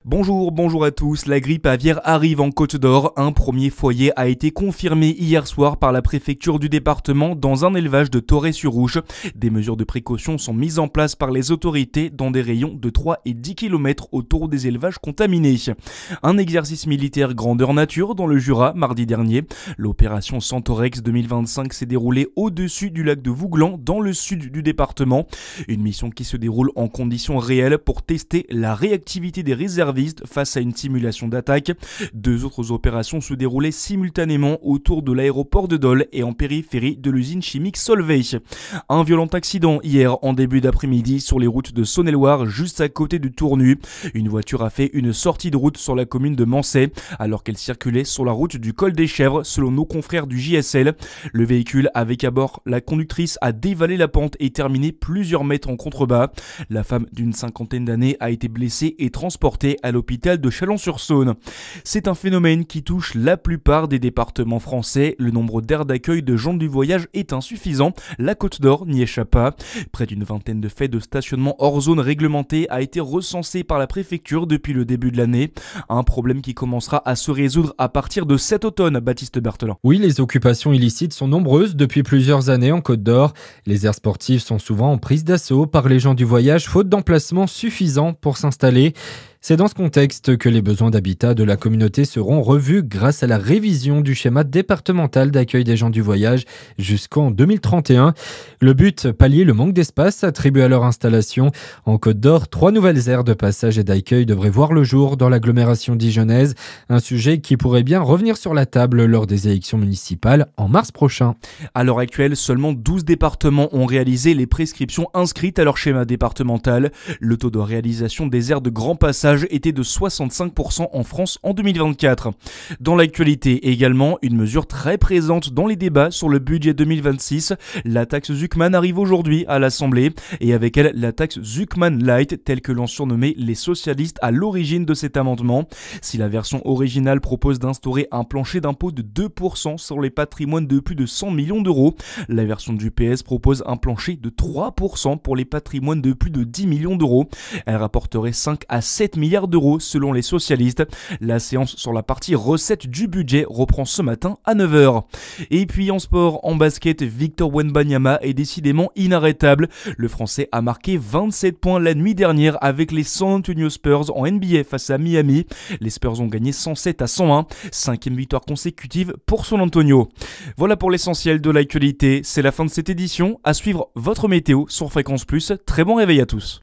Bonjour à tous. La grippe aviaire arrive en Côte d'Or. Un premier foyer a été confirmé hier soir par la préfecture du département dans un élevage de Torrey-sur-Ouche. Des mesures de précaution sont mises en place par les autorités dans des rayons de 3 et 10 km autour des élevages contaminés. Un exercice militaire grandeur nature dans le Jura mardi dernier. L'opération Centaurex 2025 s'est déroulée au-dessus du lac de Vouglan dans le sud du département. Une mission qui se déroule en conditions réelles pour tester la réactivité des réservistes face à une simulation d'attaque. Deux autres opérations se déroulaient simultanément autour de l'aéroport de Dole et en périphérie de l'usine chimique Solvay. Un violent accident hier en début d'après-midi sur les routes de Saône-et-Loire, juste à côté du Tournu. Une voiture a fait une sortie de route sur la commune de Mansay alors qu'elle circulait sur la route du col des Chèvres selon nos confrères du JSL. Le véhicule avec à bord la conductrice a dévalé la pente et terminé plusieurs mètres en contrebas. La femme d'une cinquantaine d'années a été blessée et transportée à l'hôpital de Chalon-sur-Saône. C'est un phénomène qui touche la plupart des départements français. Le nombre d'aires d'accueil de gens du voyage est insuffisant. La Côte d'Or n'y échappe pas. Près d'une vingtaine de faits de stationnement hors zone réglementée a été recensé par la préfecture depuis le début de l'année. Un problème qui commencera à se résoudre à partir de cet automne, Baptiste Berthelin. Oui, les occupations illicites sont nombreuses depuis plusieurs années en Côte d'Or. Les aires sportives sont souvent en prise d'assaut par les gens du voyage, faute d'emplacements suffisants pour s'installer. C'est dans ce contexte que les besoins d'habitat de la communauté seront revus grâce à la révision du schéma départemental d'accueil des gens du voyage jusqu'en 2031. Le but, pallier le manque d'espace attribué à leur installation. En Côte d'Or, 3 nouvelles aires de passage et d'accueil devraient voir le jour dans l'agglomération dijonnaise. Un sujet qui pourrait bien revenir sur la table lors des élections municipales en mars prochain. À l'heure actuelle, seulement 12 départements ont réalisé les prescriptions inscrites à leur schéma départemental. Le taux de réalisation des aires de grand passage était de 65% en France en 2024. Dans l'actualité également, une mesure très présente dans les débats sur le budget 2026. La taxe Zuckman arrive aujourd'hui à l'Assemblée et avec elle la taxe Zuckman Light telle que l'ont surnommé les socialistes à l'origine de cet amendement. Si la version originale propose d'instaurer un plancher d'impôt de 2% sur les patrimoines de plus de 100 millions d'euros, la version du PS propose un plancher de 3% pour les patrimoines de plus de 10 millions d'euros. Elle rapporterait 5 à 7 milliards d'euros selon les socialistes. La séance sur la partie recettes du budget reprend ce matin à 9h. Et puis en sport, en basket, Victor Wembanyama est décidément inarrêtable. Le Français a marqué 27 points la nuit dernière avec les San Antonio Spurs en NBA face à Miami. Les Spurs ont gagné 107 à 101, 5e victoire consécutive pour San Antonio. Voilà pour l'essentiel de l'actualité, c'est la fin de cette édition. À suivre votre météo sur Fréquence Plus. Très bon réveil à tous.